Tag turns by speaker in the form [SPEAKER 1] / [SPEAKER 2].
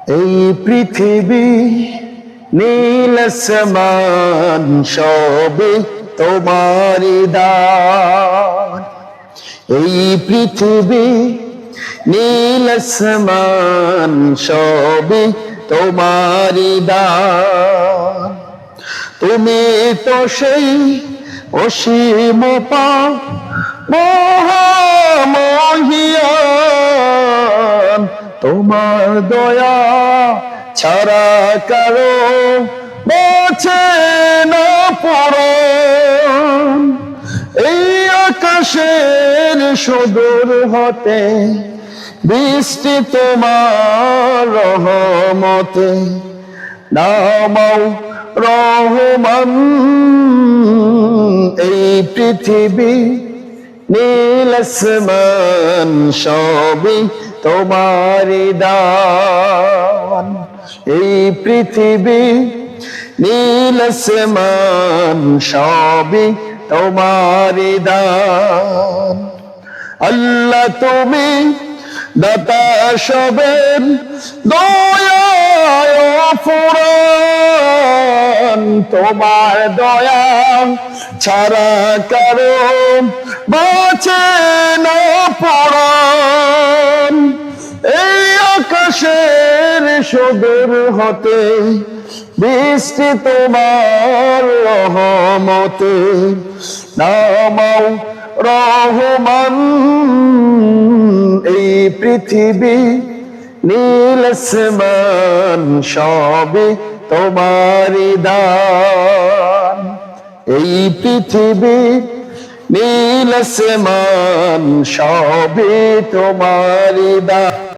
[SPEAKER 1] এই পৃথিবী নীল আসমান সবে তোমারি দান। এই পৃথিবী নীল আসমান সবে তোমারি দান। তুমি তো সেই অসীম মহামহিয়ান, তোমার দয়া ছাড়া কারো বাঁচে না পরাণ। এই আকাশের সুদূর হতে বৃষ্টি তোমার রহমতে, নামাও রহমান। এই পৃথিবী নীল আসমান সবই তোমারি দান। এই পৃথিবী নীল আসমান সবই তোমারি দান। আল্লাহ তুমি দাতা সবের দয়ায় ফুরান, তোমার দয়া ছাড়া কারো বাঁচে না পরাণ। এই আকাশের সুদূর হতে বৃষ্টি তোমার রহমতে, নামাও রহমান। এই পৃথিবী নীল আসমান সবে তোমারি দান। এই পৃথিবী নীল আসমান সবে তোমারি দান।